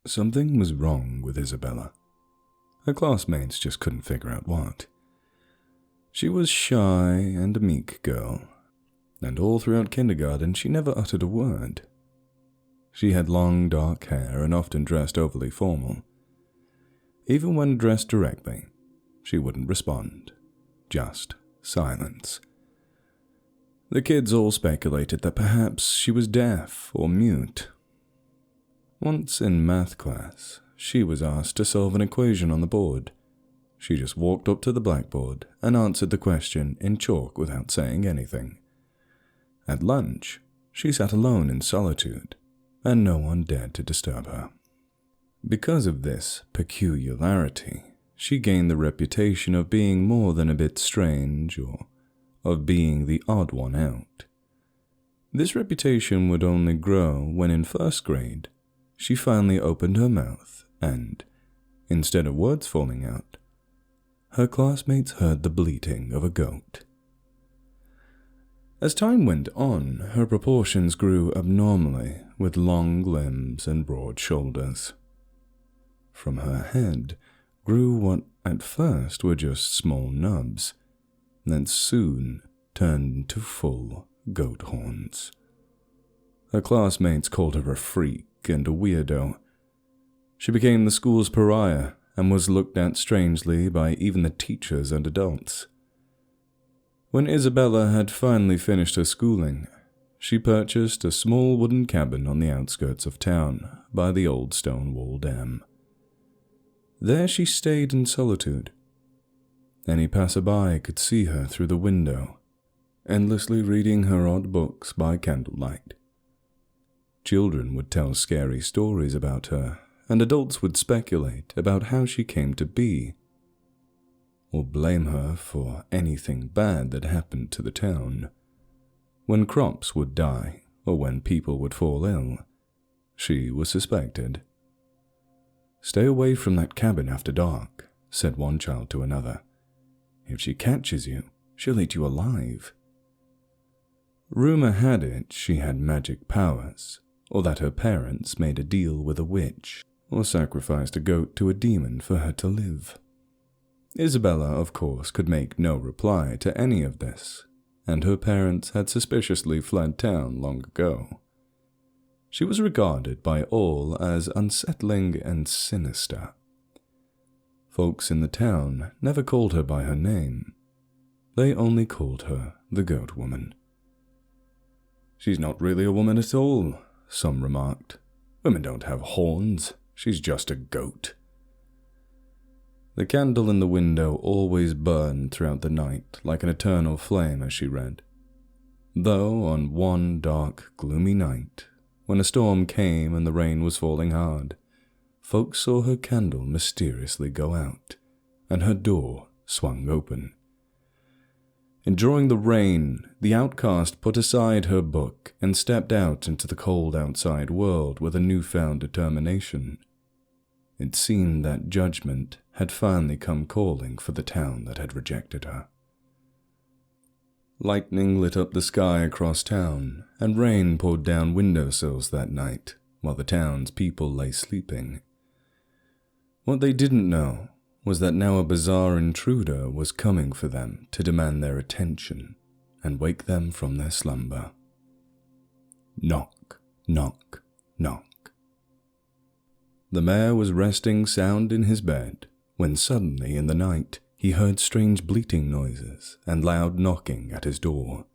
Something was wrong with Isabella. Her classmates just couldn't figure out what. She was shy and a meek girl, and all throughout kindergarten she never uttered a word. She had long dark hair and often dressed overly formal. Even when addressed directly, she wouldn't respond, just silence. The kids all speculated that perhaps she was deaf or mute. Once in math class, she was asked to solve an equation on the board. She just walked up to the blackboard and answered the question in chalk without saying anything. At lunch, she sat alone in solitude, and no one dared to disturb her. Because of this peculiarity, she gained the reputation of being more than a bit strange or of being the odd one out. This reputation would only grow when in first grade, she finally opened her mouth and, instead of words falling out, her classmates heard the bleating of a goat. As time went on, her proportions grew abnormally with long limbs and broad shoulders. From her head grew what at first were just small nubs, that soon turned into full goat horns. Her classmates called her a freak and a weirdo. She became the school's pariah and was looked at strangely by even the teachers and adults. When Isabella had finally finished her schooling, she purchased a small wooden cabin on the outskirts of town by the old stone wall dam. There she stayed in solitude. Any passerby could see her through the window, endlessly reading her odd books by candlelight. Children would tell scary stories about her, and adults would speculate about how she came to be, or blame her for anything bad that happened to the town. When crops would die, or when people would fall ill, she was suspected. "Stay away from that cabin after dark," said one child to another. "If she catches you, she'll eat you alive." Rumor had it she had magic powers, or that her parents made a deal with a witch, or sacrificed a goat to a demon for her to live. Isabella, of course, could make no reply to any of this, and her parents had suspiciously fled town long ago. She was regarded by all as unsettling and sinister. Folks in the town never called her by her name. They only called her the Goat Woman. "She's not really a woman at all," some remarked. "Women don't have horns. She's just a goat." The candle in the window always burned throughout the night like an eternal flame as she read. Though on one dark, gloomy night, when a storm came and the rain was falling hard, folks saw her candle mysteriously go out, and her door swung open. Enduring the rain, the outcast put aside her book and stepped out into the cold outside world with a newfound determination. It seemed that judgment had finally come calling for the town that had rejected her. Lightning lit up the sky across town, and rain poured down windowsills that night, while the town's people lay sleeping. What they didn't know was that now a bizarre intruder was coming for them to demand their attention and wake them from their slumber. Knock, knock, knock. The mayor was resting sound in his bed when suddenly in the night he heard strange bleating noises and loud knocking at his door.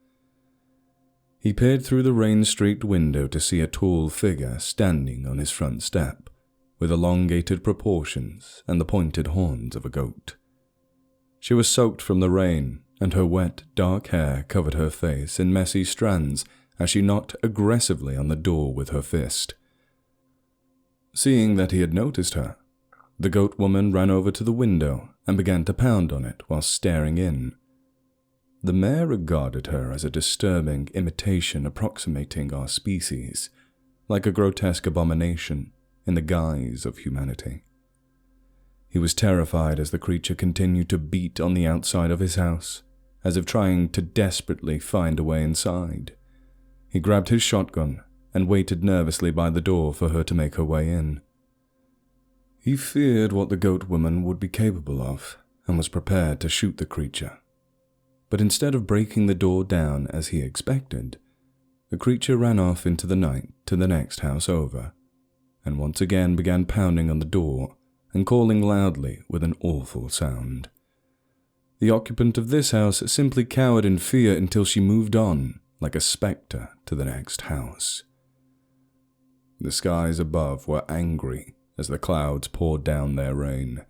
He peered through the rain-streaked window to see a tall figure standing on his front step, with elongated proportions and the pointed horns of a goat. She was soaked from the rain, and her wet, dark hair covered her face in messy strands as she knocked aggressively on the door with her fist. Seeing that he had noticed her, the goat woman ran over to the window and began to pound on it while staring in. The mayor regarded her as a disturbing imitation approximating our species, like a grotesque abomination in the guise of humanity. He was terrified as the creature continued to beat on the outside of his house, as if trying to desperately find a way inside. He grabbed his shotgun and waited nervously by the door for her to make her way in. He feared what the goat woman would be capable of, and was prepared to shoot the creature. But instead of breaking the door down as he expected, the creature ran off into the night to the next house over, and once again began pounding on the door and calling loudly with an awful sound. The occupant of this house simply cowered in fear until she moved on, like a spectre, to the next house. The skies above were angry as the clouds poured down their rain.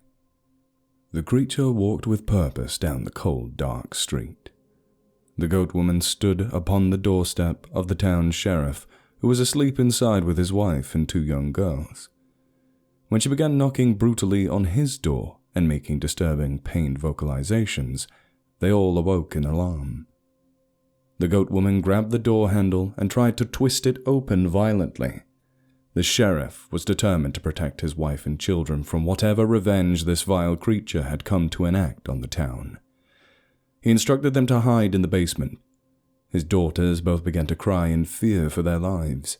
The creature walked with purpose down the cold, dark street. The goat woman stood upon the doorstep of the town sheriff, who was asleep inside with his wife and 2 young girls. When she began knocking brutally on his door and making disturbing, pained vocalizations, they all awoke in alarm. The goat woman grabbed the door handle and tried to twist it open violently. The sheriff was determined to protect his wife and children from whatever revenge this vile creature had come to enact on the town. He instructed them to hide in the basement. His daughters both began to cry in fear for their lives.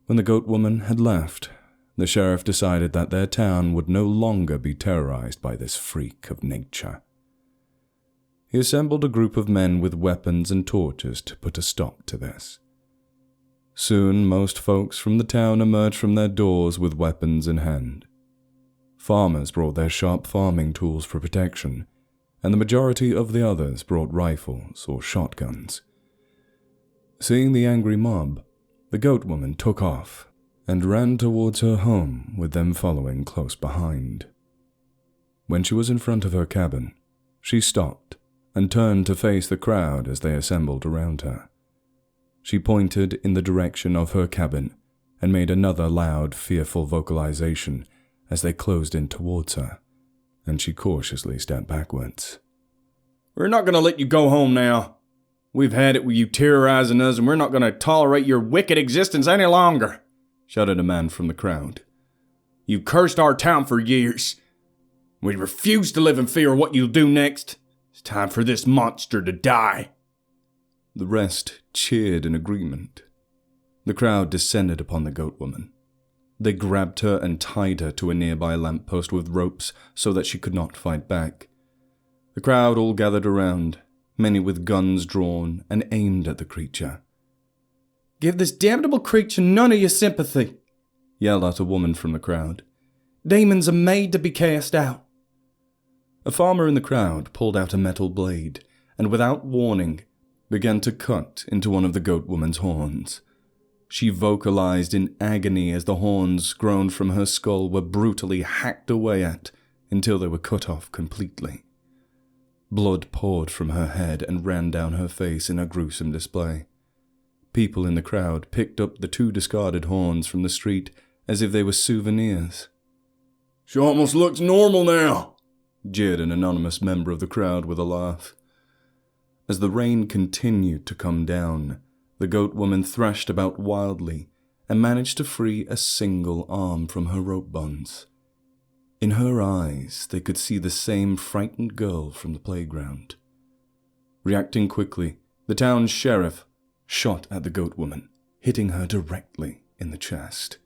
When the goat woman had left, the sheriff decided that their town would no longer be terrorized by this freak of nature. He assembled a group of men with weapons and torches to put a stop to this. Soon, most folks from the town emerged from their doors with weapons in hand. Farmers brought their sharp farming tools for protection, and the majority of the others brought rifles or shotguns. Seeing the angry mob, the goat woman took off and ran towards her home, with them following close behind. When she was in front of her cabin, she stopped and turned to face the crowd as they assembled around her. She pointed in the direction of her cabin and made another loud, fearful vocalization as they closed in towards her, and she cautiously stepped backwards. "We're not going to let you go home now. We've had it with you terrorizing us, and we're not going to tolerate your wicked existence any longer," shouted a man from the crowd. "You cursed our town for years. We refuse to live in fear of what you'll do next. It's time for this monster to die." The rest cheered in agreement. The crowd descended upon the goat woman. They grabbed her and tied her to a nearby lamppost with ropes so that she could not fight back. The crowd all gathered around, many with guns drawn and aimed at the creature. "Give this damnable creature none of your sympathy," yelled out a woman from the crowd. "Demons are made to be cast out." A farmer in the crowd pulled out a metal blade and, without warning, began to cut into one of the goat woman's horns. She vocalized in agony as the horns grown from her skull were brutally hacked away at until they were cut off completely. Blood poured from her head and ran down her face in a gruesome display. People in the crowd picked up the 2 discarded horns from the street as if they were souvenirs. "She almost looks normal now," jeered an anonymous member of the crowd with a laugh. As the rain continued to come down, the goat woman thrashed about wildly and managed to free a single arm from her rope bonds. In her eyes, they could see the same frightened girl from the playground. Reacting quickly, the town sheriff shot at the goat woman, hitting her directly in the chest.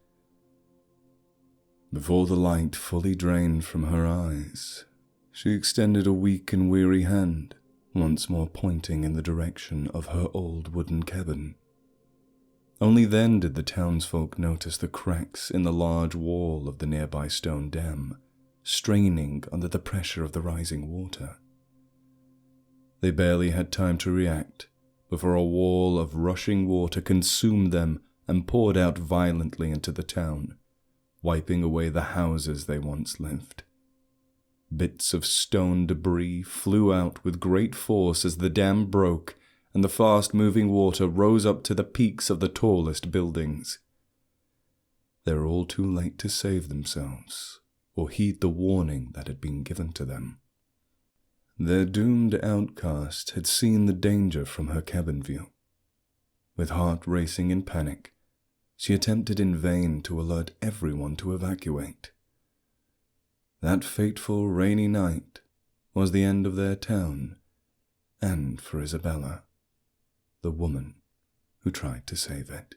Before the light fully drained from her eyes, she extended a weak and weary hand, once more pointing in the direction of her old wooden cabin. Only then did the townsfolk notice the cracks in the large wall of the nearby stone dam, straining under the pressure of the rising water. They barely had time to react before a wall of rushing water consumed them and poured out violently into the town, wiping away the houses they once lived. Bits of stone debris flew out with great force as the dam broke and the fast-moving water rose up to the peaks of the tallest buildings. They were all too late to save themselves or heed the warning that had been given to them. Their doomed outcast had seen the danger from her cabin view. With heart racing in panic, she attempted in vain to alert everyone to evacuate. That fateful rainy night was the end of their town, and for Isabella, the woman who tried to save it.